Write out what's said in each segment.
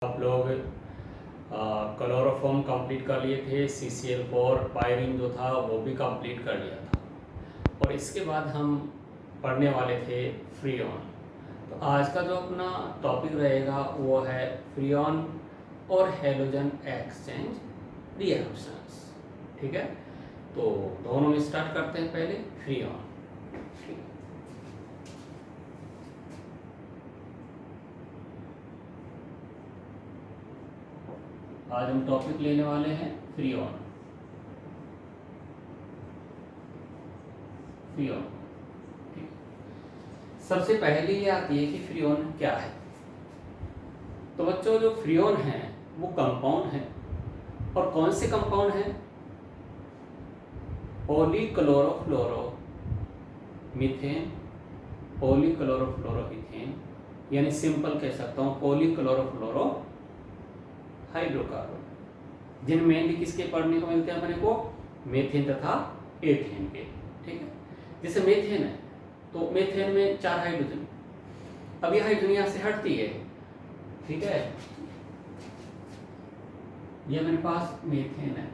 आप लोग chloroform complete कर लिए थे, CCl4 पायरीन जो था वो भी कंप्लीट कर लिया था और इसके बाद हम पढ़ने वाले थे फ्रीऑन। तो आज का जो अपना टॉपिक रहेगा वो है फ्रीऑन और हैलोजन एक्सचेंज रिएक्शंस। ठीक है, तो दोनों में स्टार्ट करते हैं। पहले फ्रीऑन। आज हम टॉपिक लेने वाले हैं फ्रीऑन। फ्रीऑन ठीक। सबसे पहले ये आती है कि फ्रीऑन क्या है। तो बच्चों, जो फ्रीऑन है वो कंपाउंड है, और कौन से कंपाउंड है? पॉलीक्लोरोफ्लोरो मीथेन, पॉलीक्लोरोफ्लोरोमीथेन, यानी सिंपल कह सकता हूँ पॉलीक्लोरोफ्लोरो हाइड्रोकार्बन, जिन मेनली किसके पढ़ने को मिलते हैं अपने को? मेथेन तथा एथेन के। ठीक है, जैसे मेथेन है तो मेथेन में 4 हाइड्रोजन, अब ये हाइड्रोजन यहाँ से हटती है। ठीक है, ये मेरे पास मेथेन है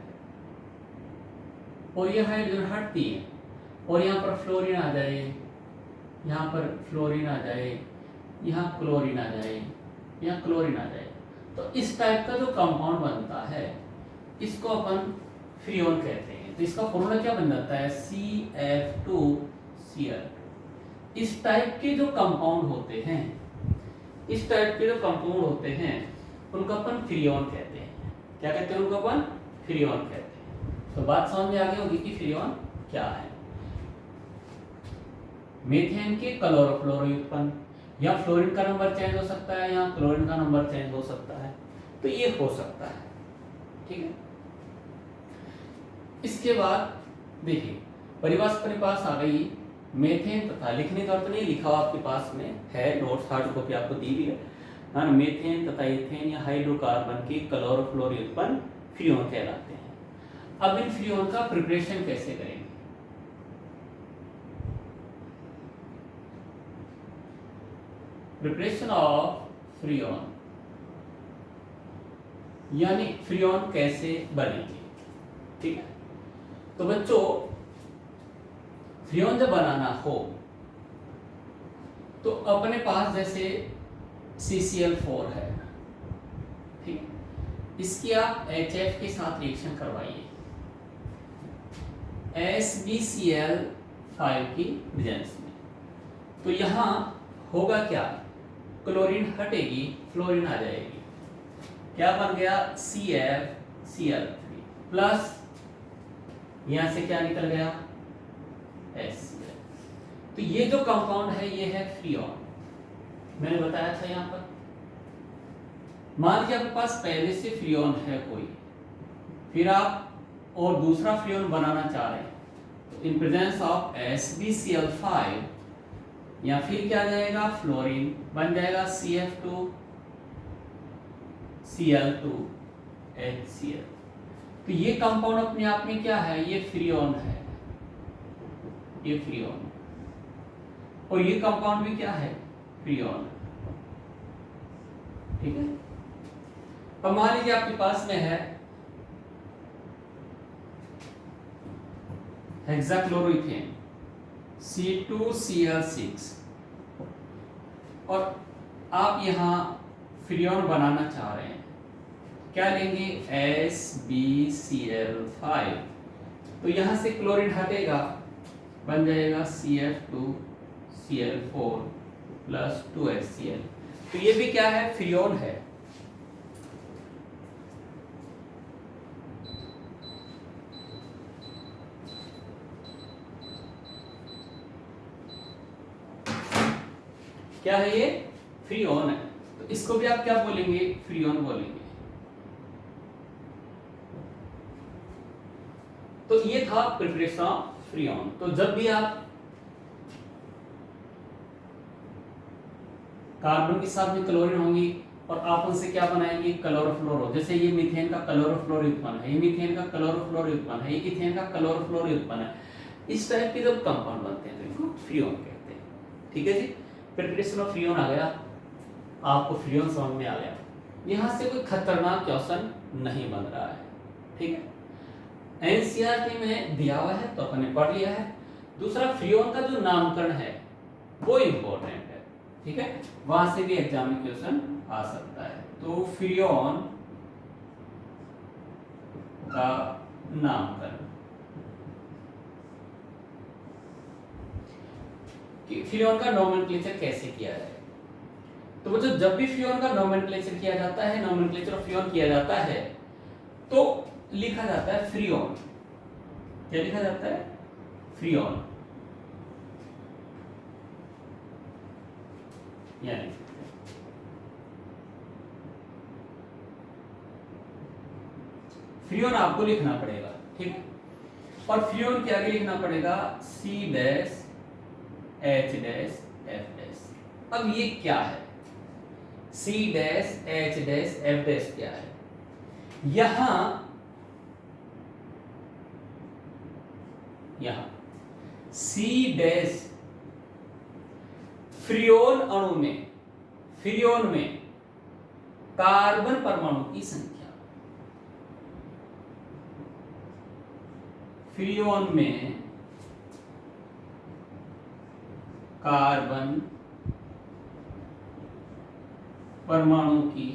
और ये हाइड्रोजन हटती है और यहाँ पर फ्लोरीन आ जाए, यहाँ पर फ्लोरीन आ जाए, यहाँ क्लोरीन आ जाए, यहाँ क्लोरीन आ जाए। तो इस टाइप का जो कंपाउंड बनता है इसको अपन फ्रीऑन कहते हैं। तो इसका फॉर्मूला क्या बन जाता है? CF2Cl। इस टाइप के जो कंपाउंड होते हैं, इस टाइप के जो कंपाउंड होते हैं उनको अपन फ्रीऑन कहते हैं। क्या कहते हैं उनको? अपन फ्रीऑन कहते हैं। तो बात समझ में आ गई होगी कि फ्रीऑन क्या है। मीथेन के क्लोरोफ्लोरो उत्पन्न, या फ्लोरीन का नंबर चेंज हो सकता है या क्लोरीन का नंबर चेंज हो सकता है, तो ये हो सकता है। ठीक है, इसके बाद देखिए परिभाषा अपने पास आ गई मेथेन तथा, लिखने का अर्थ नहीं लिखा हुआ आपके पास में है, नोट्स हार्ड कॉपी आपको दी भी है ना। मेथेन तथा एथेन या हाइड्रोकार्बन के क्लोरोफ्लोरो उत्पन्न फ्रीऑन कहलाते हैं। अब इन फ्रीऑन का प्रिपरेशन कैसे करेंगे? प्रिपरेशन ऑफ फ्रीऑन, यानी फ्रीऑन कैसे बनेंगे। ठीक है, तो बच्चों फ्रीऑन जब बनाना हो तो अपने पास जैसे CCl4 है, ठीक, इसकी आप HF के साथ रिएक्शन करवाइए SbCl5 की प्रेजेंस में। तो यहां होगा क्या? क्लोरीन हटेगी, फ्लोरीन आ जाएगी, क्या बन गया? CFCl3 प्लस यहां से क्या निकल गया? HCl। तो ये जो कंपाउंड है ये है फ्रीऑन। मैंने बताया था यहां पर, मान लीजिए आपके पास पहले से फ्रीऑन है कोई, फिर आप और दूसरा फ्रीऑन बनाना चाह रहे हैं, तो इन प्रेजेंस ऑफ SbCl5 या फिर क्या जाएगा? फ्लोरीन बन जाएगा CF2Cl2HCl। तो ये कंपाउंड अपने आप में क्या है? ये फ्रीऑन है, ये फ्रीऑन, और ये कंपाउंड भी क्या है? फ्रीऑन। ठीक है, अब मान लीजिए आपके पास में है हेक्साक्लोरोइथेन C2Cl6 और आप यहां फ्रीऑन बनाना चाह रहे हैं, क्या लेंगे? SbCl5। तो यहां से क्लोरीन हटेगा, बन जाएगा CF2Cl4 प्लस 2HCl। तो ये भी क्या है? फ्रीऑन है। क्या है ये? फ्रीऑन है। तो इसको भी आप क्या बोलेंगे? फ्रीऑन बोलेंगे। तो ये था प्रिपरेशन ऑफ फ्रीऑन। तो जब भी आप कार्बन के साथ में क्लोरीन होंगी और आप उनसे क्या बनाएंगे? क्लोरोफ्लोरो। जैसे ये मीथेन का क्लोरोफ्लोरो उत्पन्न है, ये मीथेन का क्लोरोफ्लोरो उत्पन्न है, ये इथेन का क्लोरोफ्लोरो उत्पन्न है। इस टाइप के जब कंपाउंड बनते हैं तो इनको फ्रीऑन कहते हैं। ठीक है जी, प्रिपरेशन ऑफ फ्रीऑन आ गया, आपको फ्रीऑन समझ में आ गया। यहां से कोई खतरनाक क्वेश्चन नहीं बन रहा है, ठीक है। एनसीईआरटी में दिया हुआ है तो अपन ने पढ़ लिया है। दूसरा फ्रीऑन का जो नामकरण है वो इंपॉर्टेंट है, ठीक है, वहां से भी एग्जाम में क्वेश्चन आ सकता है। तो फ्रीऑन का नामकरण, फ्रीऑन का नोमेनक्लेचर कैसे किया जाए। तो बच्चों जब भी फ्रीऑन का नोमेनक्लेचर किया जाता है, नोमेनक्लेचर ऑफ फ्रीऑन किया जाता है तो लिखा जाता है फ्रीऑन। क्या लिखा जाता है? फ्रीऑन। यानी फ्रीऑन आपको लिखना पड़ेगा, ठीक, और फ्रीऑन के आगे लिखना पड़ेगा C dash H dash F dash. अब ये क्या है? C dash H dash F dash क्या है? यहां C डैश फ्रीऑन अणु में, फ्रीऑन में कार्बन परमाणु की संख्या, फ्रीऑन में कार्बन परमाणु की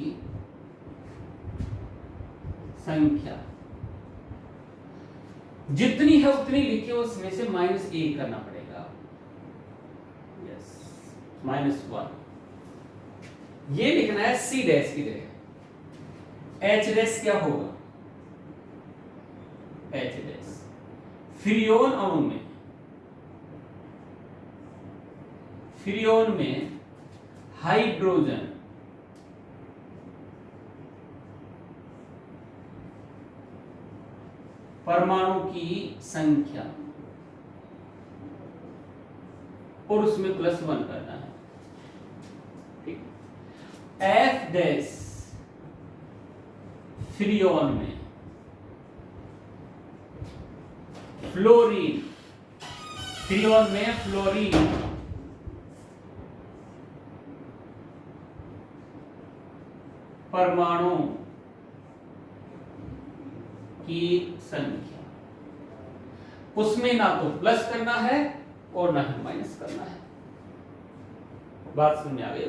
संख्या जितनी है उतनी लिखिए, उसमें से -1 करना पड़ेगा। यस, -1 ये लिखना है C डैश की जगह। H डैश क्या होगा? H डैश फ्रीऑन अणु में, फ्रीऑन में हाइड्रोजन परमाणु की संख्या और उसमें +1 करना है, ठीक। F डैश फ्रीऑन में फ्लोरीन, फ्रीऑन में फ्लोरीन परमाणु की संख्या, उसमें ना तो प्लस करना है और ना ही माइनस करना है। बात सुनने आ गई?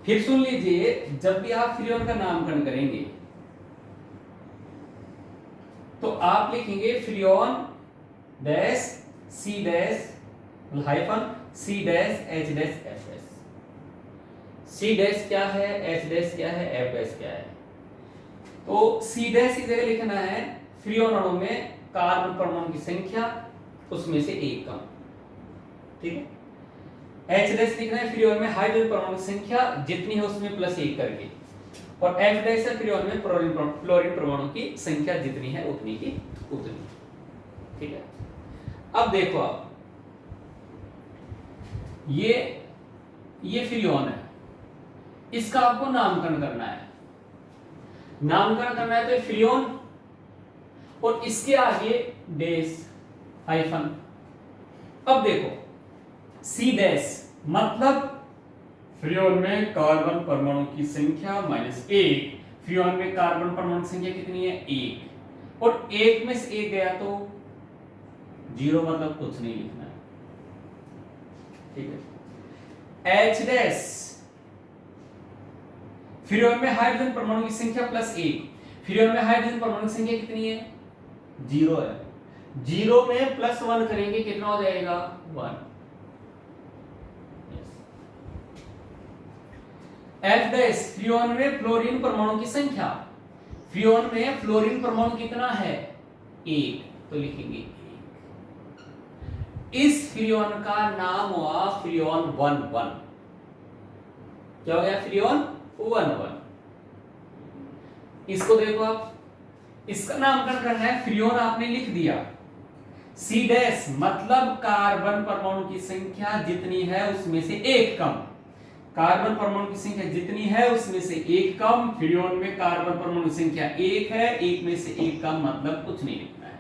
फिर सुन लीजिए, जब भी आप फ्रीऑन का नामकरण करेंगे तो आप लिखेंगे freon dash C dash hyphen C dash H dash F dash. C dash क्या है, H डैश क्या है, F डैश क्या है? तो C डैश की जगह लिखना है फ्रीऑन अणु में कार्बन परमाणु की संख्या, उसमें से 1 कम, ठीक है। H डैश लिखना है फ्रीऑन में हाइड्रोजन परमाणु की संख्या जितनी है उसमें +1 करके, और F डैश है फ्रीऑन में फ्लोरीन परमाणु की संख्या जितनी है उतनी की उतनी, ठीक है। अब देखो आप, ये फ्रीऑन है, इसका आपको नामकरण करना है। नामकरण करना है तो फ्रीऑन और इसके आगे डैश हाइफन। अब देखो C डैश मतलब फ्रीऑन में कार्बन परमाणु की संख्या -1, फ्रीऑन में कार्बन परमाणु की संख्या कितनी है? 1, और 1 में से 1 गया तो 0, मतलब कुछ नहीं लिखना है, ठीक है। H डैश फ्रीऑन में हाइड्रोजन परमाणु की संख्या +1, फ्रीऑन में हाइड्रोजन परमाणु की संख्या कितनी है? 0 है। 0 में +1 करेंगे कितना हो जाएगा? 1। F डैश फ्रीऑन में फ्लोरीन परमाणु की संख्या, फ्रीऑन में फ्लोरीन परमाणु कितना है? 1, तो लिखेंगे 1। इस फ्रीऑन का नाम हुआ फ्रीऑन 1,1। क्या हो गया? फ्रीऑन 1,1। इसको देखो आप, इसका नामकरण करना है, फ्रीऑन आपने लिख दिया। C डैश मतलब कार्बन परमाणु की संख्या जितनी है उसमें से 1 कम, कार्बन परमाणु की संख्या जितनी है उसमें से 1 कम। फ्रीऑन में कार्बन परमाणु की संख्या 1 है, 1 में से 1 कम मतलब कुछ नहीं लिखना है।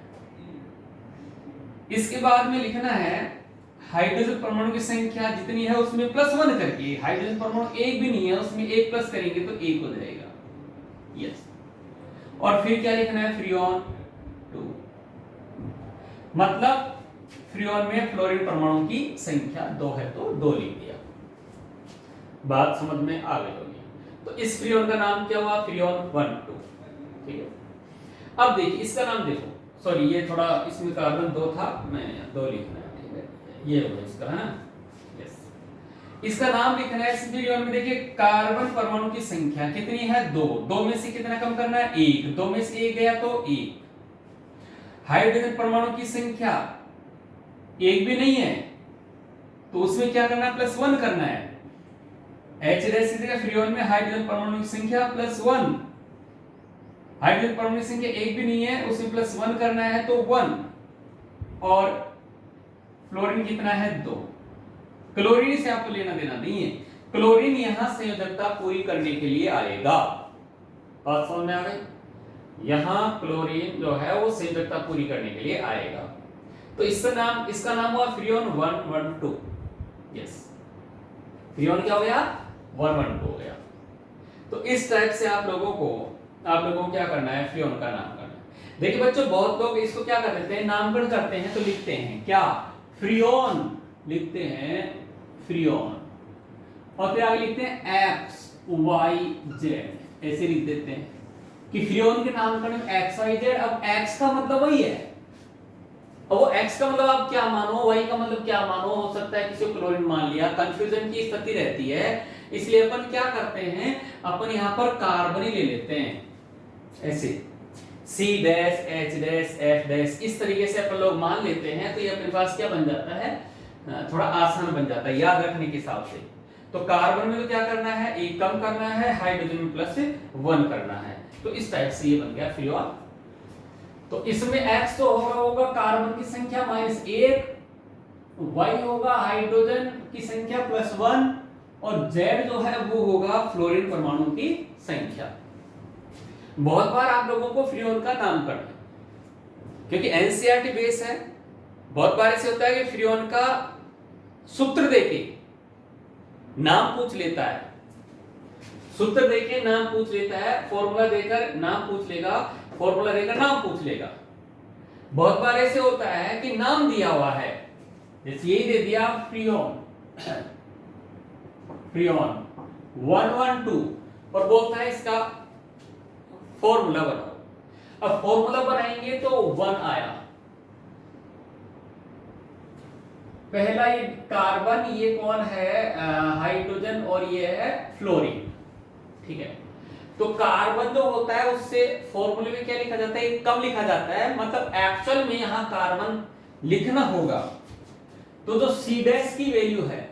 इसके बाद में लिखना है हाइड्रोजन परमाणु की संख्या जितनी है उसमें +1 करके, हाइड्रोजन परमाणु एक भी नहीं है उसमें एक प्लस करेंगे तो एक हो जाएगा। यस, और फिर क्या लिखना है, फ्रीऑन 2, मतलब फ्रीऑन में फ्लोरीन परमाणु की संख्या 2 है तो 2 लिख दिया। बात समझ में आ गई होगी। तो इस फ्रीऑन का नाम क्या हुआ, फ्रीऑन 1 2। ठीक है, अब देखिए इसका नाम देखो, सॉरी ये थोड़ा इसमें कार्बन 2 था, मैंने 2 लिखना है। ठीक है, ये होगा इसका, है ना। यस, इसका नाम लिखना है। इस फ्रीऑन में देखिए कार्बन परमाणु की संख्या कितनी है, 2। 2 में से कितना कम करना है, 1। 2 में से 1 गया तो 1। हाइड्रोजन परमाणु की संख्या एक भी नहीं है तो उसमें क्या करना है, +1 करना है। H जगह फ्रीऑन में हाइड्रोजन परमाणु की संख्या +1, हाइड्रोजन परमाणु की संख्या एक भी नहीं है उसमें +1 करना है तो 1, और फ्लोरीन कितना है, 2। क्लोरीन से आपको लेना देना नहीं है, क्लोरीन यहां संयोजकता पूरी करने के लिए आएगा। बात समझ में आ गई, यहां क्लोरीन जो है वो संयोजकता पूरी करने के लिए आएगा। तो इसका नाम हुआ फ्रीऑन 112। यस, फ्रीऑन क्या हो गया, 112 हो गया। तो इस टाइप से आप लोगों को क्या करना है, फ्रीऑन का नाम करना है। देखिए बच्चों, बहुत लोग इसको क्या कर देते हैं, नामकरण करते हैं तो लिखते हैं क्या, फ्रीऑन लिखते हैं, फ्रीऑन, और फिर आगे लिखते हैं XYZ, ऐसे लिख देते हैं कि फ्रीऑन के नामकरण में XYZ। अब X का मतलब वही है, और वो X का मतलब आप क्या मानो, Y का मतलब क्या मानो, हो सकता है किसी को क्लोरीन मान लिया, कंफ्यूजन की स्थिति रहती है। इसलिए अपन क्या करते हैं, अपन यहाँ पर कार्बन ही ले लेते हैं, ऐसे C', H', F', इस तरीके से अपन लोग मान लेते हैं। तो ये अपने पास क्या बन जाता है, थोड़ा आसान बन जाता है याद रखने के हिसाब से। तो कार्बन में तो क्या करना है, एक कम करना है, हाइड्रोजन में +1 करना है। तो इस टाइप से ये बन गया फ्रीऑन। तो इसमें X तो होगा कार्बन की संख्या -1, Y होगा हाइड्रोजन की संख्या +1, और Z जो है वो होगा फ्लोरीन परमाणु की संख्या। बहुत बार आप लोगों को फ्रीऑन का नामकरण, क्योंकि एनसीईआरटी बेस है, बहुत बार ऐसे होता है कि फ्रीऑन का सूत्र देके नाम पूछ लेता है, सूत्र देके नाम पूछ लेता है, फॉर्मूला देकर नाम पूछ लेगा, फॉर्मूला देकर नाम पूछ लेगा। बहुत बार ऐसे होता है कि नाम दिया हुआ है, जैसे यही दे दिया फ्रीऑन 112, और बोलता है इसका फॉर्मूला बनाओ। अब फॉर्मूला बनाएंगे तो 1 आया, पहला ये कार्बन, ये कौन है, हाइड्रोजन, और ये है फ्लोरीन। ठीक है, तो कार्बन जो होता है उससे फॉर्मूले में क्या लिखा जाता है, कम लिखा जाता है, मतलब एक्चुअल में यहां कार्बन लिखना होगा। तो जो C' की वैल्यू है,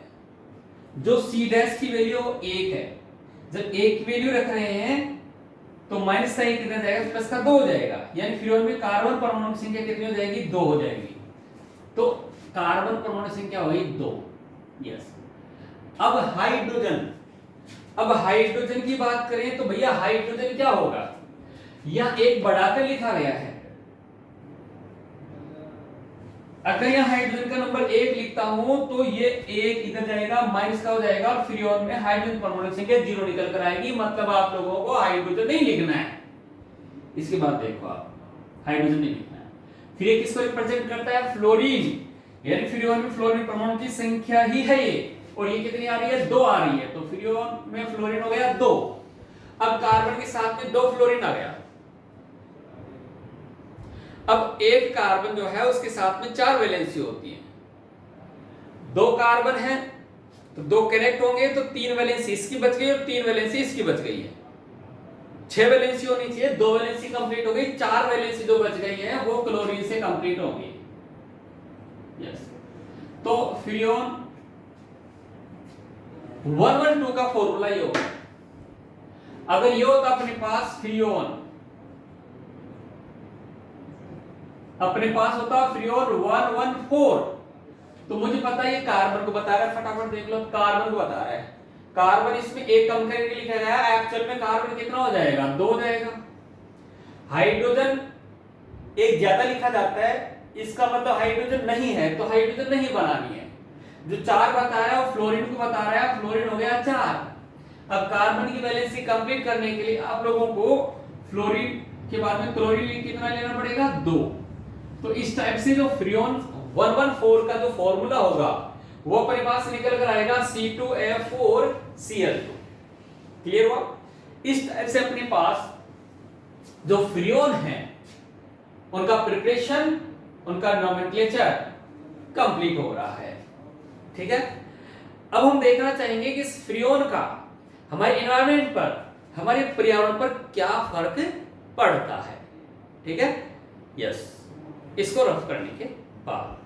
जो C' की वैल्यू 1 है, जब 1 की वैल्यू रख रहे हैं तो माइनस का 1 कितना जाएगा, प्लस का 2 हो जाएगा, यानी फ्रीऑन में कार्बन परमाणु की संख्या कितनी हो जाएगी, 2 हो जाएगी। तो कार्बन परमाणु संख्या हुई 2। यस, अब हाइड्रोजन की बात करें तो भैया हाइड्रोजन क्या होगा, यह एक बढ़ाकर लिखा गया है। अगर यहाँ हाइड्रोजन का नंबर 1 लिखता हूं तो ये 1 इधर जाएगा, माइनस का हो जाएगा, और फ्रीऑन में हाइड्रोजन परमाणु संख्या 0 निकल कर आएगी। मतलब आप लोगों को हाइड्रोजन नहीं लिखना है, इसके बाद देखो आप हाइड्रोजन नहीं लिखना है। फिर ये किसको रिप्रेजेंट करता है, फ्लोरीन, यानी फ्रीऑन में फ्लोरीन परमाणु की संख्या ही है ये, और ये कितनी आ रही है, 2 आ रही है। तो फ्रीऑन में फ्लोरीन हो गया 2। अब कार्बन के साथ में 2 फ्लोरीन आ गया। अब एक कार्बन जो है उसके साथ में 4 वैलेंसी होती है। 2 कार्बन है तो 2 कनेक्ट होंगे, तो 3 वैलेंसी इसकी बच गई और 3 वैलेंसी इसकी बच गई है। 6 वैलेंसी होनी चाहिए, 2 वैलेंसी कंप्लीट हो गई, 4 वैलेंसी जो बच गई है वो क्लोरीन से कंप्लीट होगी। यस, तो फ्रीऑन 112 का फॉर्मूला ये होगा। अगर ये होता अपने पास फ्रीऑन, अपने पास होता फ्रीऑन 114, तो मुझे पता है ये कार्बन को बता रहा है, फटाफट देख लो, कार्बन को बता रहा है। कार्बन इसमें 1 कम करके लिखा गया है, एक्चुअल में कार्बन कितना हो जाएगा, 2 हो जाएगा। हाइड्रोजन 1 ज्यादा लिखा जाता है, इसका मतलब हाइड्रोजन नहीं है, तो हाइड्रोजन नहीं बनानी है। जो 4 बता रहा है वो फ्लोरीन को बता रहा है, फ्लोरीन हो गया 4। अब कार्बन की वैलेंसी कंप्लीट करने के लिए आप लोगों को फ्लोरीन के बाद में क्लोरीन कितना लेना पड़ेगा, 2। तो इस टाइप से जो फ्रियोन 114 का जो फॉर्मूला होगा वो अपने पास निकल कर आएगा C2F4Cl2। क्लियर हुआ? इस टाइप से अपने पास जो फ्रियोन है उनका प्रिपरेशन, उनका नोमेनक्लेचर कंप्लीट हो रहा है। ठीक है, अब हम देखना चाहेंगे कि इस फ्रियोन का हमारे एनवायरनमेंट पर, हमारे पर्यावरण पर क्या फर्क पड़ता है। ठीक है, यस, इसको रफ करने के बाद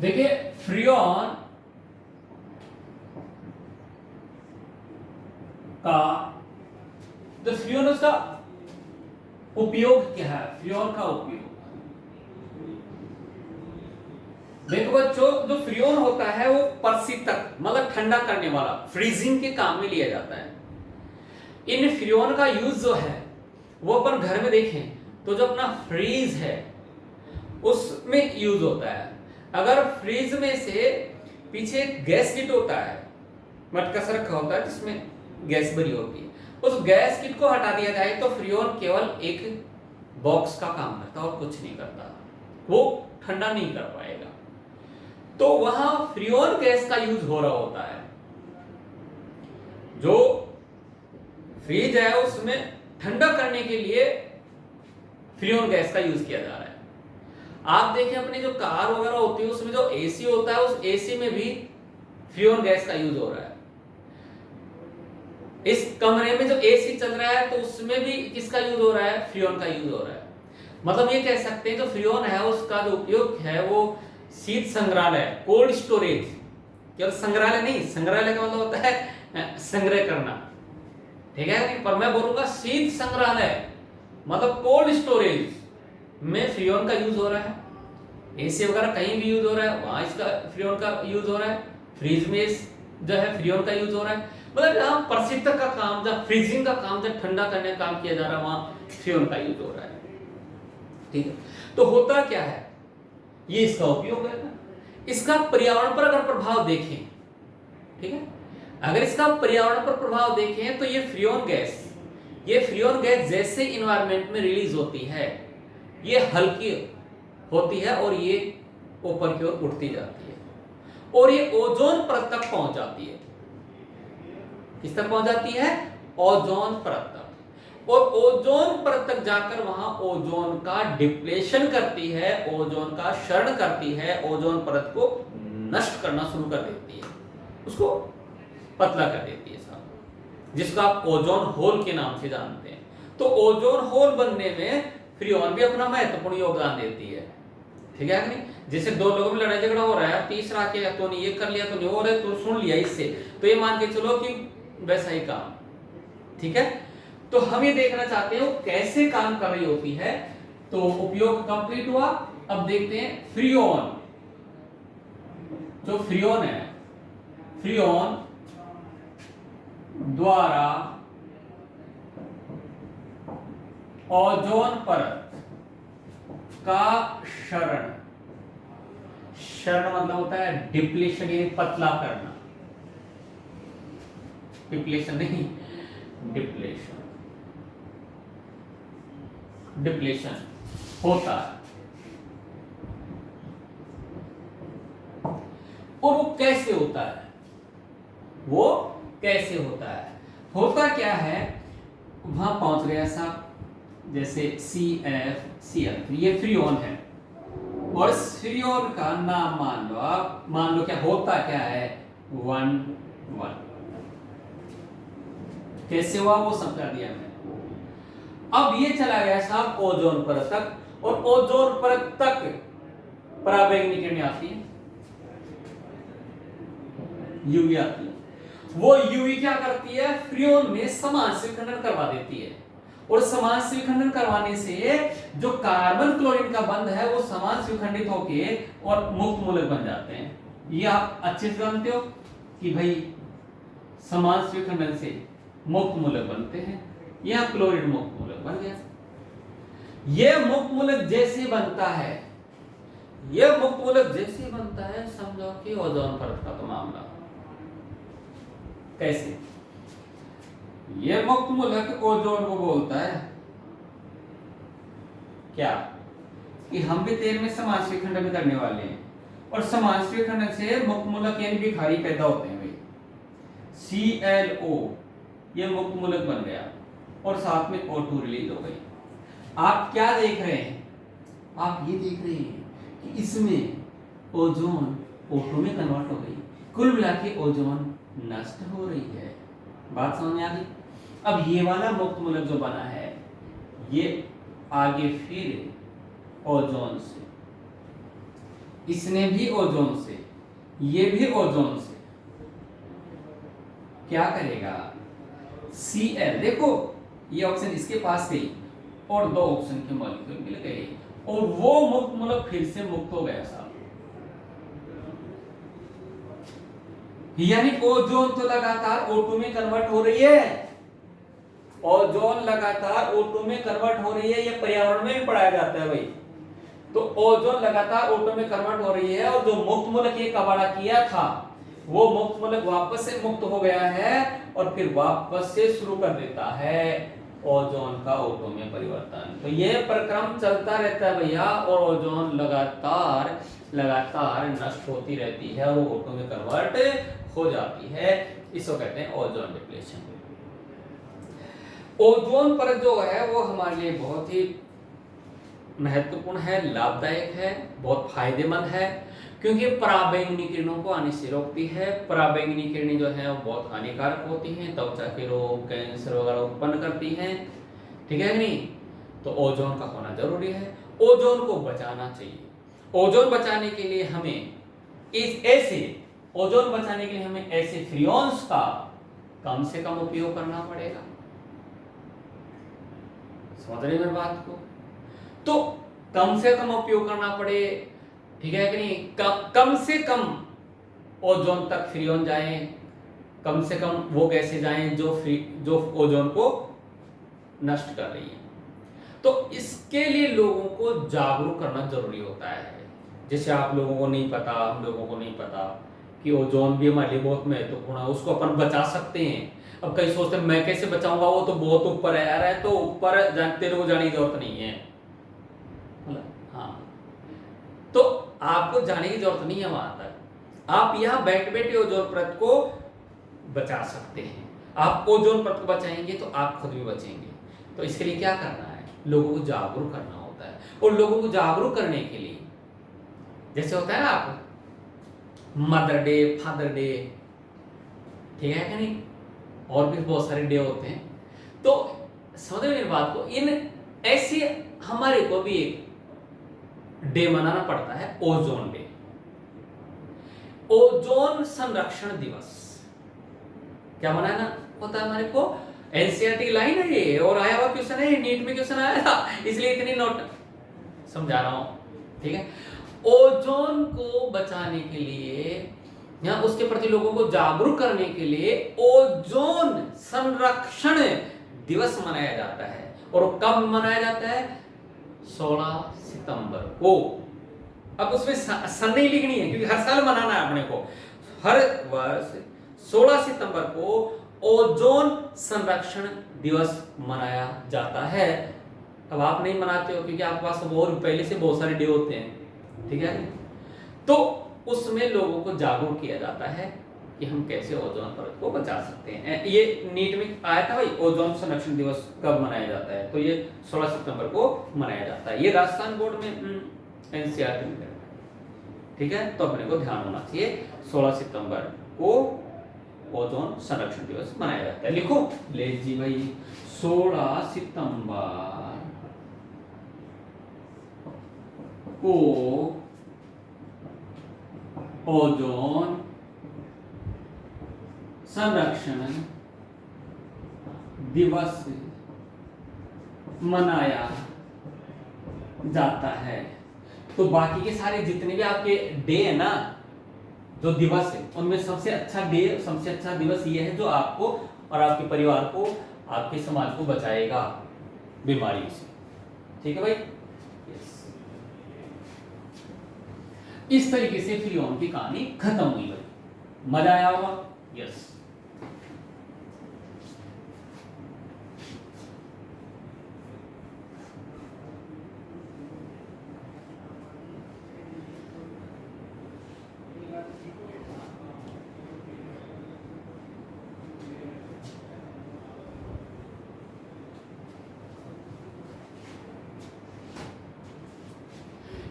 देखिए फ्रियोन का जो फ्रियोन उसका उपयोग क्या है, फ्रियोन का उपयोग देखो बच्चों, जो फ्रियोन होता है वो परशीतक मतलब ठंडा करने वाला, फ्रीजिंग के काम में लिया जाता है। इन फ्रियोन का यूज जो है वो अपन घर में देखें तो जो अपना फ्रीज है उसमें यूज होता है। अगर फ्रीज में से पीछे गैस किट होता है, मटका सा रखा होता है जिसमें गैस भरी होती है, उस गैस किट को हटा दिया जाए तो फ्रियोन केवल एक बॉक्स का काम करता है और कुछ नहीं करता, वो ठंडा नहीं कर पाएगा। तो वहां फ्रियोन गैस का यूज हो रहा होता है। जो फ्रिज है उसमें ठंडा करने के लिए फ्रियोन गैस का यूज किया जा रहा है। आप देखें अपनी जो कार वगैरह होती है उसमें जो एसी होता है, उस एसी में भी फ्रियोन गैस का यूज हो रहा है। इस कमरे में जो एसी चल रहा है तो उसमें भी किसका यूज हो रहा है, फ्रियोन का यूज हो रहा है। मतलब ये कह सकते हैं जो फ्रियोन है उसका जो उपयोग है वो शीत संग्रहालय, कोल्ड स्टोरेज, केवल संग्रहालय नहीं, संग्रहालय का मतलब होता है संग्रह करना, ठीक है, पर मैं बोलूंगा शीत संग्रहालय मतलब कोल्ड स्टोरेज में फ्रियोन का यूज हो रहा है। एसी वगैरह कहीं भी यूज हो रहा है वहां इसका फ्रियोन का यूज हो रहा है। फ्रीज में जो है फ्रियोन का यूज हो रहा है। मतलब जहां प्रशीतक का काम, जहां फ्रीजिंग का काम, जहां ठंडा करने का काम किया जा रहा है वहां फ्रियोन का यूज हो रहा है। ठीक है, तो होता क्या है, ये इसका उपयोग है। इसका पर्यावरण पर अगर प्रभाव देखें, ठीक है, अगर इसका पर्यावरण पर प्रभाव देखें तो ये फ्रियोन गैस जैसे इन्वायरमेंट में रिलीज होती है ये हल्की होती है और ये ऊपर की ओर उठती जाती है और ये ओजोन परत तक पहुंच जाती है। किस तक पहुंच जाती है, ओजोन परत तक। और ओजोन परत तक जाकर वहां ओजोन का डिप्लेशन करती है, ओजोन का क्षरण करती है, ओजोन परत को नष्ट करना शुरू कर देती है, उसको पतला कर देती है साहब, जिसको आप ओजोन होल के नाम से जानते हैं। तो ओजोन होल बनने में फ्रियोन भी अपना महत्वपूर्ण योगदान देती है। ठीक है नहीं, जैसे दो लोगों में लड़ाई झगड़ा हो रहा है, तीसरा के तो नहीं ये कर लिया तो नहीं हो रहा है तो सुन लिया इससे, तो ये मान के चलो कि वैसा ही काम। ठीक है, तो हम ये देखना चाहते हैं वो कैसे काम कर रही होती है। तो उपयोग कंप्लीट हुआ। अब देखते हैं फ्रियोन, जो फ्रियोन है, फ्रियोन द्वारा ओजोन परत का क्षरण मतलब होता है डिप्लेशन, यानी पतला करना, डिप्लेशन नहीं, डिप्लेशन होता है। और वो कैसे होता है, वो कैसे होता है, होता क्या है, वहां पहुंच गया साहब, जैसे CFCl, ये फ्रियोन है और इस फ्रियोन का नाम मान लो आप, मान लो क्या होता क्या है, 1,1। कैसे हुआ वो समझा दिया मैंने। अब ये चला गया साहब ओजोन परत तक, और ओजोन परत तक पराबैंगनी किरणें आती है, यूवी आती है। वो यूवी क्या करती है, फ्रियोन में समान से विखंडन करवा देती है, और समान से विखंडन करवाने से जो कार्बन क्लोरीन का बंध है वो समान से विखंडित होके और मुक्त मूलक बन जाते हैं। ये आप अच्छे से जानते हो कि भाई समान से विखंडन से मुक्त मूलक बनते हैं। यह क्लोरीन मुक्त मूलक बन गया। यह मुक्त मूलक जैसे बनता है, यह मुक्त मूलक जैसे बनता है, समझो कि ओजोन परत का तो मामला। कैसे? यह मुक्त मूलक ओजोन को बोलता है क्या कि हम भी तेल में समान से विखंडन करने वाले हैं, और समान से विखंडन से मुक्त मूलक यानी विखारी पैदा होते हैं भाई, ClO, ये मुक्त मूलक बन गया और साथ में O2 रिलीज हो गई। आप क्या देख रहे हैं? आप ये देख रहे हैं कि इसमें ओजोन O2 में कन्वर्ट हो गई, कुल मिला के ओजोन नष्ट हो रही है। बात समझ में आ गई? अब ये वाला मुक्त मूलक जो बना है ये आगे फिर ओजोन से, इसने भी ओजोन से, ये भी ओजोन से क्या करेगा, Cl, देखो ये ऑक्सीजन इसके पास गई और दो ऑक्सीजन के मॉलिक्यूल मिल गए, और वो मुक्त मूलक फिर से मुक्त हो गया साहब। यानी ओजोन तो लगातार O2 में कन्वर्ट हो रही है, ओजोन लगातार O2 में कन्वर्ट हो रही है, ये पर्यावरण में भी पढ़ाया जाता है भाई। तो ओजोन लगातार O2 में कन्वर्ट हो रही है, और जो मुक्त मूलक ये कबाड़ा किया था वो मुक्त मूलक वापस से मुक्त हो गया है, और फिर वापस से शुरू कर देता है ओजोन का O2 में परिवर्तन। तो ये प्रक्रम चलता रहता है भैया, और ओजोन लगातार लगातार नष्ट होती रहती है और वो O2 में कन्वर्ट हो जाती है। इसको कहते हैं ओजोन डिप्लेशन। ओजोन परत जो है वो हमारे लिए बहुत ही महत्वपूर्ण है, लाभदायक है, बहुत फायदेमंद है, क्योंकि पराबैंगनी किरणों को आने से रोकती है। पराबैंगनी किरणें जो है वो बहुत हानिकारक होती हैं, त्वचा के रोग, कैंसर वगैरह उत्पन्न करती हैं, ठीक है नहीं? तो ओजोन का होना जरूरी है, ओजोन को बचाना चाहिए। ओजोन बचाने के लिए हमें ओजोन बचाने के लिए हमें ऐसे फ्रियोन्स का कम से कम उपयोग करना पड़ेगा। समझ रहे मेरी बात को? तो कम से कम उपयोग करना पड़े, ठीक है कि नहीं? कम से कम ओजोन तक फ्रियोन जाए, कम से कम वो गैसें जाएं जो ओजोन को नष्ट कर रही है। तो इसके लिए लोगों को जागरूक करना जरूरी होता है। जैसे आप लोगों को नहीं पता, हम लोगों को नहीं पता कि ओजोन भी हमारे लिए बहुत महत्वपूर्ण है, उसको अपन बचा सकते हैं। अब कई सोचते हैं मैं कैसे बचाऊंगा, वो तो बहुत ऊपर है यार, है तो ऊपर तेरे को जाने की जरूरत नहीं है। हाँ, तो आपको जाने की जरूरत नहीं है वहां तक। आप यहाँ बैठ बैठे ओजोन परत को बचा सकते हैं। आप ओजोन परत को बचाएंगे तो आप खुद भी बचेंगे। तो इसके लिए क्या करना है? लोगों को जागरूक करना होता है, और लोगों को जागरूक करने के लिए जैसे होता है ना, आप मदर डे, फादर डे, ठीक है कि नहीं, और भी बहुत सारे डे होते हैं। तो समझ मेरी बात को, इन ऐसे हमारे को भी एक डे मनाना पड़ता है, ओजोन डे, ओजोन संरक्षण दिवस। क्या मनाना होता है हमारे को? एनसीईआरटी की लाइन है ये, और आया हुआ क्वेश्चन है, नीट में क्वेश्चन आया था, इसलिए इतनी नोट समझा रहा हूं, ठीक है? ओजोन को बचाने के लिए या उसके प्रति लोगों को जागरूक करने के लिए ओजोन संरक्षण दिवस मनाया जाता है। और कब मनाया जाता है? 16 सितंबर को। अब उसमें सन नहीं लिखनी है, क्योंकि हर साल मनाना है अपने को। हर वर्ष 16 सितंबर को ओजोन संरक्षण दिवस मनाया जाता है। अब आप नहीं मनाते हो क्योंकि आपके पास और पहले से बहुत सारे डे होते हैं, ठीक है? तो उसमें लोगों को जागरूक किया जाता है कि हम कैसे ओजोन परत को बचा सकते हैं। ये नीट में आया था भाई, ओजोन संरक्षण दिवस कब मनाया जाता है? तो ये 16 सितंबर को मनाया जाता है। ये राजस्थान बोर्ड में एनसीईआरटी में है, ठीक है? तो अपने को ध्यान होना चाहिए 16 सितंबर को ओजोन संरक्षण दिवस मनाया जाता है। लिखो ले जी भाई, 16 सितंबर को ओजोन संरक्षण दिवस मनाया जाता है। तो बाकी के सारे जितने भी आपके डे है ना, जो दिवस है, उनमें सबसे अच्छा डे, सबसे अच्छा दिवस ये है जो आपको और आपके परिवार को, आपके समाज को बचाएगा बीमारी से। ठीक है भाई, यस। इस तरीके से फ्रीऑन की कहानी खत्म हुई भाई। मजा आया होगा? यस।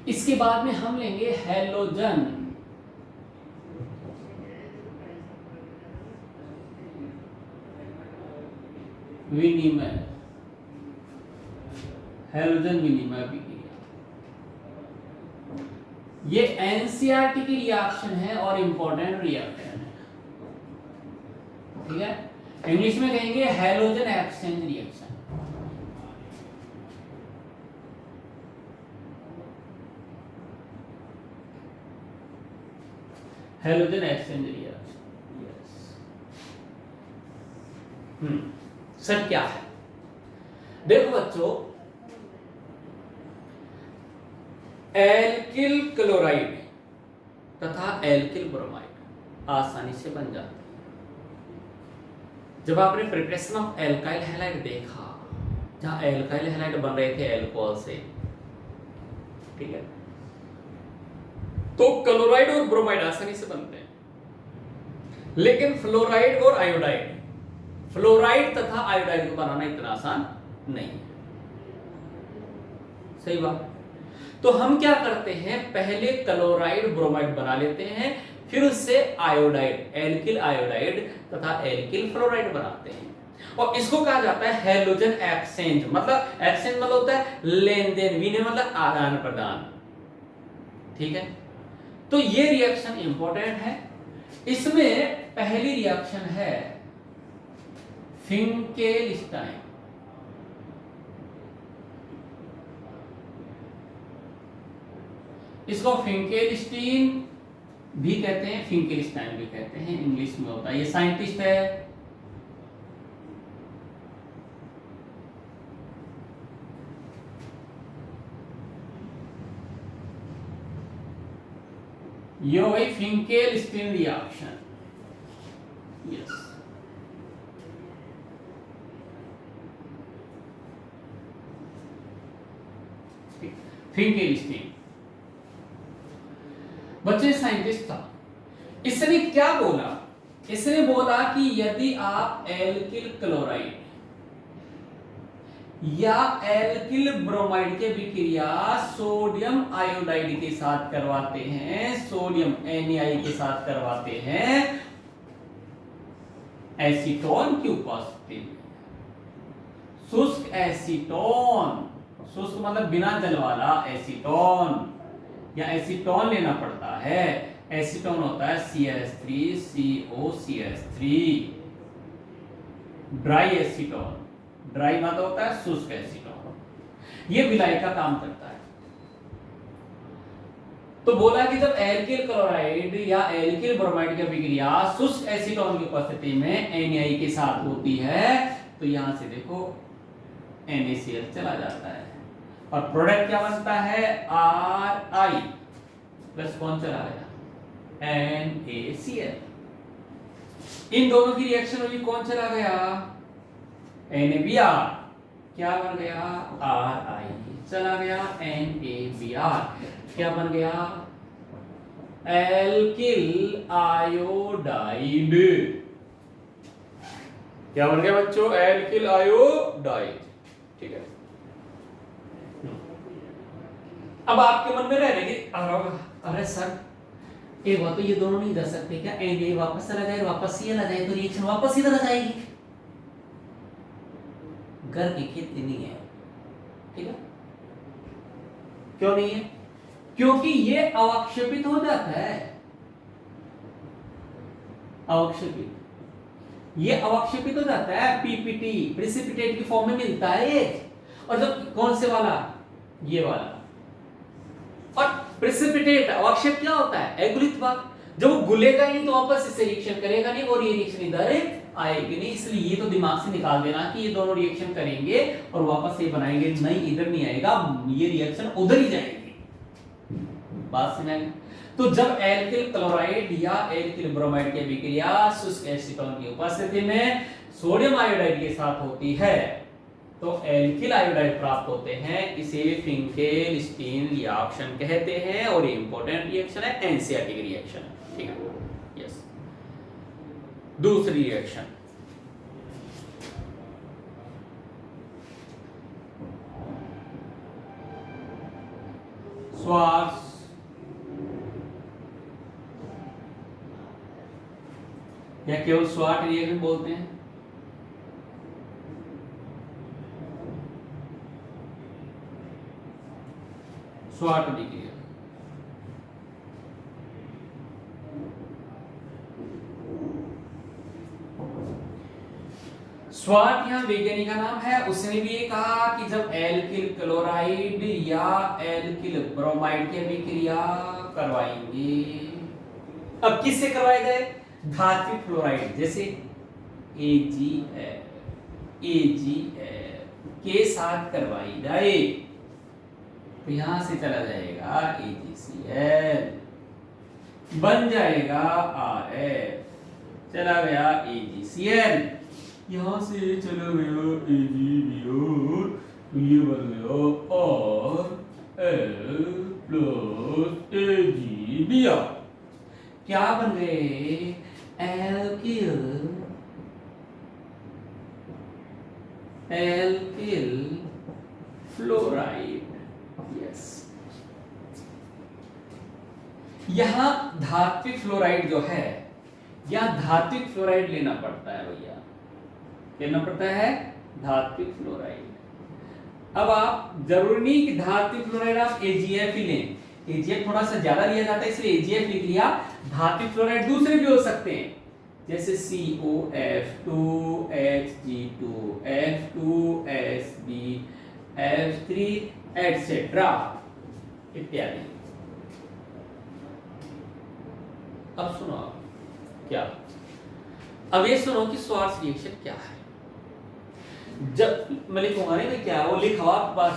इसके बाद में हम लेंगे हैलोजन विनिमय। हैलोजन विनिमय प्रक्रिया, ये एनसीईआरटी की रिएक्शन है और इंपॉर्टेंट रिएक्शन है। ठीक है, इंग्लिश में कहेंगे halogen exchange reaction. Halogen exchange reaction, yes. Sir क्या है? देखो बच्चों, एल्किल क्लोराइड तथा एल्किल ब्रोमाइड आसानी से बन जाते हैं। जब आपने प्रिपरेशन ऑफ एल्काइल हैलाइड देखा, जहां एल्काइल हैलाइड बन रहे थे एल्कोहल से, ठीक है, तो क्लोराइड और ब्रोमाइड आसानी से बनते हैं। लेकिन फ्लोराइड और आयोडाइड, फ्लोराइड तथा आयोडाइड को बनाना इतना आसान नहीं है। सही बात। तो हम क्या करते हैं, पहले क्लोराइड ब्रोमाइड बना लेते हैं, फिर उससे आयोडाइड, एल्किल आयोडाइड तथा एल्किल फ्लोराइड बनाते हैं। और इसको कहा जाता है हैलोजन एक्सचेंज। मतलब एक्सचेंज मतलब होता है लेन देन, विनिमय मतलब आदान प्रदान। ठीक है, तो ये रिएक्शन इंपॉर्टेंट है। इसमें पहली रिएक्शन है फिंकेलस्टाइन। इसको फिंकेलस्टीन भी कहते हैं, फिंकेलस्टाइन भी कहते हैं, इंग्लिश में होता है। ये साइंटिस्ट है, ये वही फिंकेलस्टीन रिएक्शन, यस। फिंकेलस्टीन बच्चे साइंटिस्ट था। इसने क्या बोला? इसने बोला कि यदि आप एल्किल क्लोराइड या एल्किल ब्रोमाइड के विक्रिया सोडियम आयोडाइड के साथ करवाते हैं, सोडियम NaI के साथ करवाते हैं एसीटोन की उपस्थिति में, शुष्क एसीटोन, शुष्क मतलब बिना जल वाला एसीटोन, या एसीटोन लेना पड़ता है। एसीटोन होता है CH3COCH3, ड्राई एसीटोन, ड्राई मतलब होता है शुष्क एसीटोन, ये विलायक का काम करता है। तो बोला कि जब एल्किल क्लोराइड या एल्किल ब्रोमाइड की विक्रिया शुष्क एसीटोन की उपस्थिति में NaI के साथ होती है, तो यहां से देखो NaCl चला जाता है और प्रोडक्ट क्या बनता है, Ri प्लस कौन चला गया, NaCl। इन दोनों की रिएक्शन हुई, कौन चला गया, NaBr, क्या बन गया, Ri चला गया, NaBr क्या बन गया, एल्किल आयोडाइड। क्या बन गया बच्चों, एल्किल आयोडाइड। ठीक है, अब आपके मन में रह रही, अरे सर एक बात तो ये दोनों नहीं जा सकते क्या, ए वापस चला जाए वापस सी चला जाए तो रिएक्शन वापस इधर आ जाएगी। घर की खेती नहीं है, ठीक है। क्यों नहीं है? क्योंकि ये अवक्षेपित हो जाता है, अवक्षेपित, ये अवक्षेपित हो जाता है, पीपीटी प्रेसिपिटेट की फॉर्म में मिलता है ये। और जब कौन से वाला, ये वाला, और प्रेसिपिटेट अवक्षेप क्या होता है, अगुलित भाग। जब वो गुलेगा ही नहीं तो वापस इससे रिएक्शन करेगा नहीं, और ये रिएक्शन इधर आएगी नहीं। इसलिए ये तो दिमाग से निकाल देना कि ये दोनों रिएक्शन करेंगे और वापस ये बनाएंगे, नहीं इधर नहीं आएगा, ये रिएक्शन उधर ही जाएगी। बात समझ आई? तो जब एल्किल क्लोराइड या एल्किल ब्रोमाइड की अभिक्रिया शुष्क एसीटोन की उपस्थिति में सोडियम आयोडाइड के साथ होती है तो एल्किल आयोडाइड प्राप्त होते हैं। इसे फिंकेल स्टीन रिएक्शन कहते हैं और ये इंपॉर्टेंट रिएक्शन है, एनसीआरटी की रिएक्शन है, ठीक है। यस, दूसरी रिएक्शन स्वार्ट्ज या केवल स्वार्ट रिएक्शन बोलते हैं। स्वार्ट अभिक्रिया, स्वार्ट यहां वैज्ञानिक का नाम है। उसने भी ये कहा कि जब एल्किल क्लोराइड या एल्किल ब्रोमाइड की अभिक्रिया करवाएंगे, अब किससे करवाए गए, धात्विक फ्लोराइड जैसे AgF के साथ करवाई जाए तो यहां से चला जाएगा AgCl, बन जाएगा RF, चला गया AgCl, यहां से चला गया AgBr, ये बन गया RL प्लस AgBr, क्या बन गए, एल्किल फ्लोराइड। यस, यहां धात्विक फ्लोराइड जो है, या धात्विक फ्लोराइड लेना पड़ता है भैया, लेना पड़ता है धात्विक फ्लोराइड। अब आप जरूरी नहीं कि धात्विक फ्लोराइड आप AgF ही लें, AgF थोड़ा सा ज्यादा लिया जाता है इसलिए AgF लिख लिया। धात्विक फ्लोराइड दूसरे भी हो सकते हैं जैसे COF2 Hg2 F2SB F3 etcetera इत्यादि। अब सुनो, आप क्या, अब ये सुनो कि स्वार्ट्ज रिएक्शन क्या है। जब मैं लिखूंगा नहीं क्या वो लिखा हुआ आपके पास,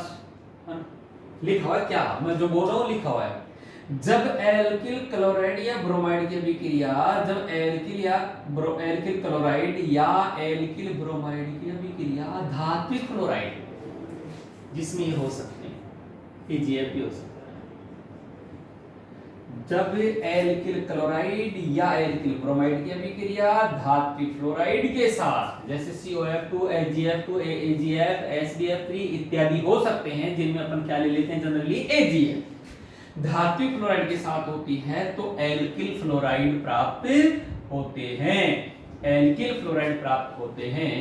लिखा हुआ है क्या, मैं जो बोल रहा हूं लिखा हुआ है। जब एल्किल क्लोराइड या ब्रोमाइड की अभिक्रिया, जब एल्किल क्लोराइड या एल्किल ब्रोमाइड की अभिक्रिया धात्विक फ्लोराइड जिसमें ये हो सकते हैं, AgF भी हो सकता है। जब एल्किल क्लोराइड या एल्किल ब्रोमाइड की अभिक्रिया धात्विक फ्लोराइड के साथ जैसे COF2 HgF2 AgF SbF3 इत्यादि हो सकते हैं, जिनमें अपन क्या ले लेते हैं जनरली AgF, धात्विक फ्लोराइड के साथ होती है तो एल्किल फ्लोराइड प्राप्त होते हैं, एल्किल फ्लोराइड प्राप्त होते हैं।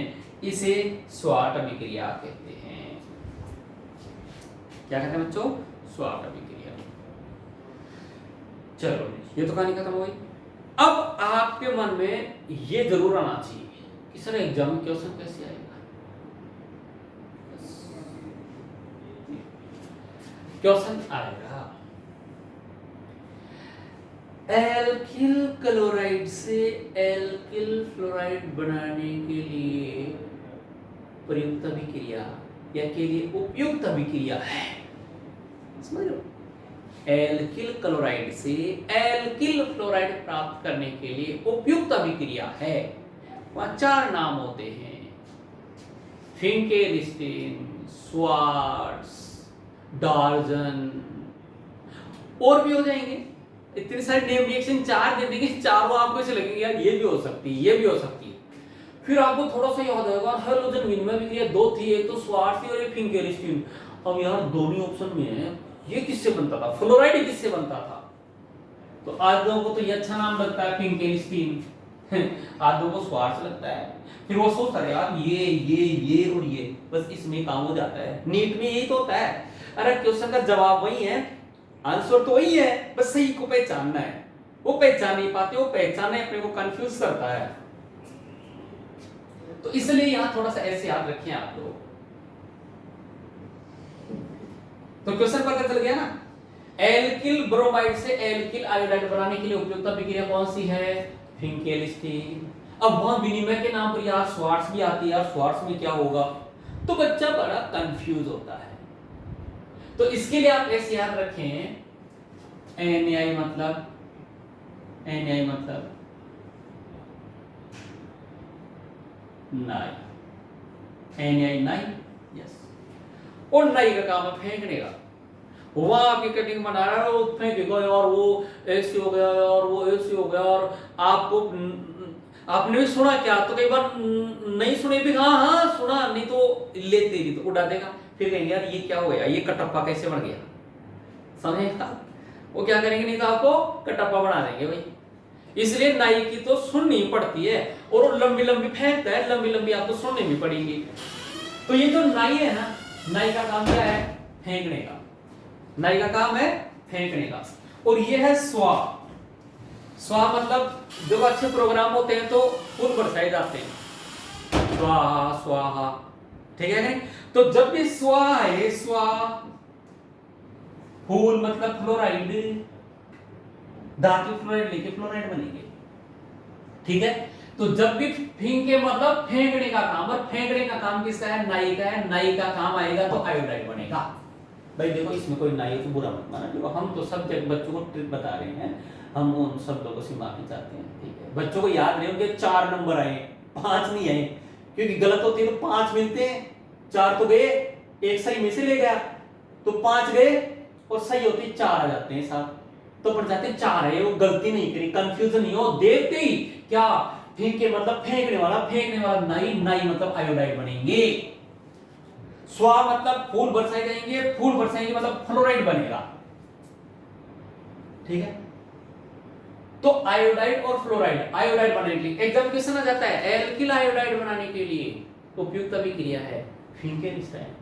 इसे स्वार्ट अभिक्रिया कहते हैं। क्या कहते हैं बच्चों, स्वार्ट अभिक्रिया। चलो ये तो कहानी खत्म हो गई। अब आपके मन में ये जरूर आना चाहिए कि सर एग्जाम में क्वेश्चन कैसे आएगा। क्वेश्चन आएगा एल्किल क्लोराइड से एल्किल फ्लोराइड बनाने के लिए प्रयुक्त अभिक्रिया या के लिए उपयुक्त अभिक्रिया है, समझ लो। एल्किल क्लोराइड से एल्किल फ्लोराइड प्राप्त करने के लिए उपयुक्त अभिक्रिया है। वहां 4 नाम होते हैं, फिंकेल स्टीन, स्वार्ट्ज, डार्जन, और भी हो जाएंगे। इतने सारे नेम रिएक्शन 4 दे देंगे, चारों आपको ऐसे लगेंगे यार ये भी हो सकती है, ये भी हो सकती है। फिर आपको थोड़ा सा याद आएगा हाइड्रोजन विनिमय अभिक्रिया 2 थी, एक तो स्वार्ट्ज थी और एक फिंकेल स्टीन। अब यार दोनों ऑप्शन में है, ये किससे बनता था, फ्लोराइड किससे बनता था, तो आधों को तो ये अच्छा नाम लगता है फिंकेलस्टीन, आधों को स्वार्ट्ज लगता है। फिर वो सोचता है यार ये और ये, बस इसमें काम हो जाता है। नीट में यही तो होता है, अरे क्वेश्चन का जवाब वही है, आंसर तो वही है, बस सही को पहचानना है। वो पहचान नहीं पाते, वो पहचानने अपने को कंफ्यूज करता है। तो इसलिए यहां थोड़ा सा ऐसे याद रखें आप लोग। तो क्वेश्चन पता चल गया ना। एल्किल ब्रोमाइड से एल्किल आयोडाइड बनाने के लिए उपयुक्त अभिक्रिया कौन सी है? फिंकेलस्टीन। अब वहां विनिमय के नाम पर यार स्वार्ट्ज भी आती है, यार स्वार्ट्ज में क्या होगा, तो बच्चा बड़ा कंफ्यूज होता है। तो इसके लिए आप ऐसे याद रखें, NaI मतलब नाई, NaI नाई, यस। और नाई का काम है फेंकने का। वहां आपकी कटिंग बना रहा है, वो फेंकेगा और वो ऐसे हो गया और वो ऐसे हो गया, और आपको आपने भी सुना क्या, तो कई बार नहीं सुने भी, हाँ सुना, नहीं तो लेते भी तो उड़ा देगा। फिर कहेंगे यार ये क्या हो गया, ये कटप्पा कैसे बन गया, समझे? वो क्या करेंगे, नहीं तो आपको कटप्पा बना देंगे भाई। इसलिए नाई की तो सुननी पड़ती है, और वो लंबी लंबी फेंकता है, लंबी लंबी आपको सुननी भी पड़ेगी। तो ये जो नाई है ना, नाई का काम क्या है? फेंकने का। नाई का काम है फेंकने का। और ये है स्वा। स्वा मतलब जब अच्छे प्रोग्राम होते हैं तो फूल बरसाए जाते हैं, स्वाहा स्वाहा, ठीक है नहीं? तो जब भी स्वा है, स्वा फूल मतलब फ्लोराइड, धातु फ्लोराइड लेके फ्लोराइड बनेंगे, ठीक है? तो जब भी फेंके मतलब फेंकने का काम, और फेंकने का काम किसका है? नाई का है। नाई का काम आएगा तो आयोडाइड बनेगा। भाई देखो इसमें कोई नाई तो बुरा मत माना, देखो हम तो सब बच्चों को ट्रिक बता रहे हैं, हम उन सब लोगों से माफी चाहते हैं, ठीक है? बच्चों को याद नहीं होंगे 4 नंबर आए, 5 नहीं आए, क्योंकि गलत होती है तो 5 मिलते हैं, 4 तो गए, एक सही में से ले गया, तो 5 गए और सही होती 4 आ जाते हैं साथ, तो पड़ जाते 4 है। वो गलती नहीं करी, कंफ्यूजन नहीं हो, देखते ही क्या फेंके मतलब फेंकने वाला, फेंकने वाला नाई, नाई मतलब आयोडाइड बनेंगे। स्वा मतलब फूल बरसाए जाएंगे, फूल बरसाएंगे मतलब फ्लोराइड बनेगा, ठीक है? तो आयोडाइड और फ्लोराइड, आयोडाइड बनाने के लिए एग्जाम क्वेश्चन आ जाता है, एल्किल आयोडाइड बनाने के लिए उपयुक्त अभिक्रिया है फिंकेलस्टीन।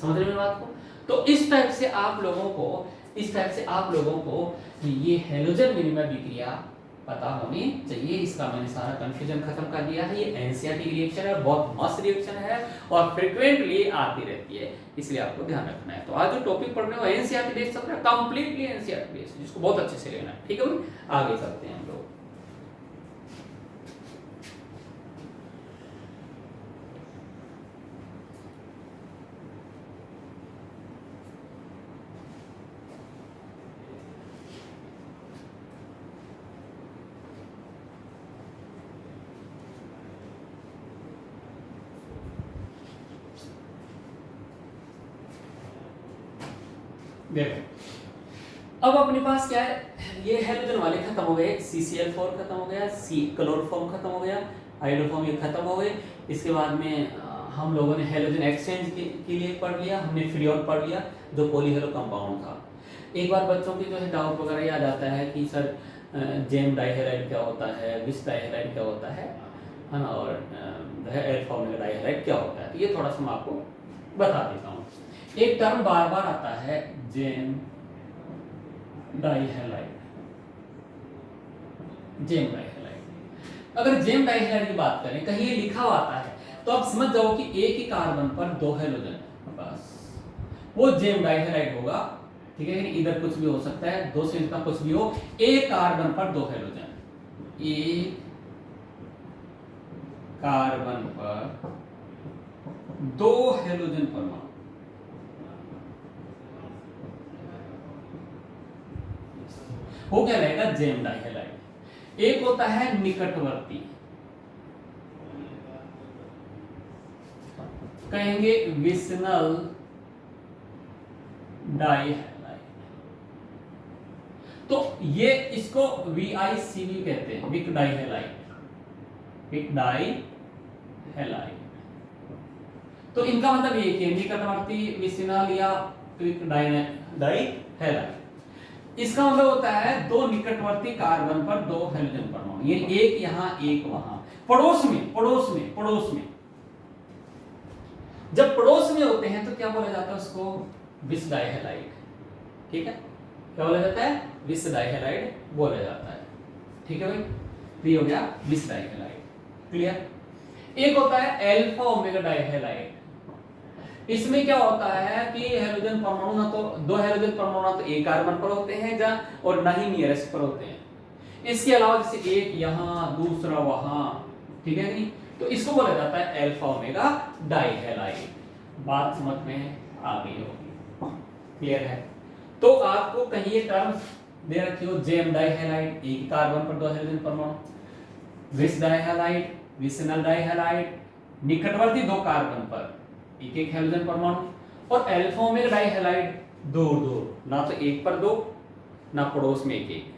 समझ रहे हैं बात को? तो इस टाइप से आप लोगों को ये हैलोजन विनिमय अभिक्रिया पता होनी चाहिए। इसका मैंने सारा कंफ्यूजन खत्म कर दिया है। ये एनसीईआरटी रिएक्शन है, बहुत मस्त रिएक्शन है और फ्रीक्वेंटली आती रहती है, इसलिए आपको ध्यान रखना है। तो आज जो टॉपिक पढ़ने वो एनसीईआरटी बेस्ड चल रहा है, कंप्लीटली एनसीईआरटी बेस्ड, जिसको बहुत अच्छे से लेना है, ठीक है भाई? आगे चलते हैं हम लोग। देखो अब अपने पास क्या है, ये हैलोजन वाले खत्म हो गए, CCl4 खत्म हो गया, सी क्लोरोफॉर्म खत्म हो गया, हाइड्रोफॉर्म ये खत्म हो गए। इसके बाद में हम लोगों ने हैलोजन एक्सचेंज के लिए पढ़ लिया, हमने फ्रीऑन पढ़ लिया जो पॉलीहेलो कंपाउंड था। एक बार बच्चों की जो है डाउट वगैरह याद आता है कि सर जेम डाइहेलाइड क्या होता है, विस डाइहेलाइड क्या होता है ना, और एल्फॉर्मिक डाइहेलाइड क्या होता है, तो ये थोड़ा सा मैं आपको बता देता हूँ। एक टर्म बार बार आता है, जेम डाइहेलाइड, जेम डाइहेलाइड। अगर जेम डाइहेलाइड की बात करें, कहीं ये लिखा हुआ आता है, तो आप समझ जाओ कि एक ही कार्बन पर 2 हैलोजन, बस वो जेम डाइहेलाइड होगा, ठीक है? इधर कुछ भी हो सकता है, 2 से इतना कुछ भी हो, एक कार्बन पर 2 हैलोजन, एक कार्बन पर 2 हैलोजन परमाणु, वो क्या रहेगा? Gem dihalide. एक होता है निकटवर्ती, कहेंगे विसिनल डाइहेलाइड। तो ये इसको VICD कहते हैं, विक डाइहेलाइड, विक डाइहेलाइड। तो इनका मतलब ये कि निकटवर्ती, विसिनल या विक डाइहेलाइड। इसका मतलब होता है दो निकटवर्ती कार्बन पर दो हाइड्रोजन परमाणु, ये एक यहां एक वहां, पड़ोस में पड़ोस में पड़ोस में। जब पड़ोस में होते हैं तो क्या बोला जाता है उसको, विस डाइहैलाइड। ठीक है, क्या बोला जाता है, विस डाइहैलाइड बोला जाता है। ठीक है भाई, तो ये हो गया विस डाइहैलाइड। क्लियर। एक होता है अल्फा ओमेगा डाइहैलाइड। इसमें क्या होता है कि हाइड्रोजन परमाणु ना तो दो हाइड्रोजन परमाणु ना तो एक कार्बन पर होते हैं जा और ना ही नियरेस्ट पर होते हैं। इसके अलावा जैसे एक यहां दूसरा वहां, ठीक है नहीं, तो इसको बोला जाता है अल्फा ओमेगा डाइहैलाइड। बात समझ में आ गई होगी, क्लियर है। तो आपको कहीं ये टर्म दे रखी हो, जेम डाइहैलाइड एक कार्बन पर दो हाइड्रोजन परमाणु, विस डाइहैलाइड, विसिनल डाइहैलाइड निकटवर्ती दो कार्बन पर एक एक हाइड्रोजन परमाणु, और अल्फा ओमेगा डाइहैलाइड दूर दूर, ना तो एक पर दो ना पड़ोस में एक एक,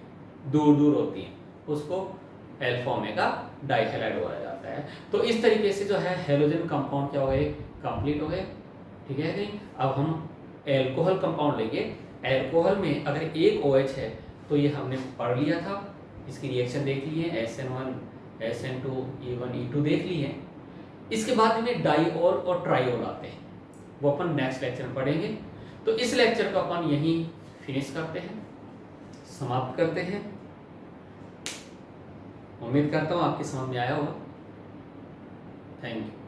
दूर दूर होती है, उसको अल्फा ओमेगा डाइहैलाइड बोला जाता है। तो इस तरीके से जो है हाइड्रोजन कंपाउंड क्या हो गए, कंप्लीट हो गए। ठीक है नहीं, अब हम एल्कोहल कंपाउंड लेंगे। एल्कोहल में अगर एक OH है तो ये हमने पढ़ लिया था, इसकी रिएक्शन देख ली है, SN1 SN2 E1 E2 देख ली है। इसके बाद में डाइऑल और ट्राइऑल आते हैं, वो अपन नेक्स्ट लेक्चर में पढ़ेंगे। तो इस लेक्चर को अपन यहीं फिनिश करते हैं, समाप्त करते हैं। उम्मीद करता हूँ आपकी समझ में आया होगा। Thank you.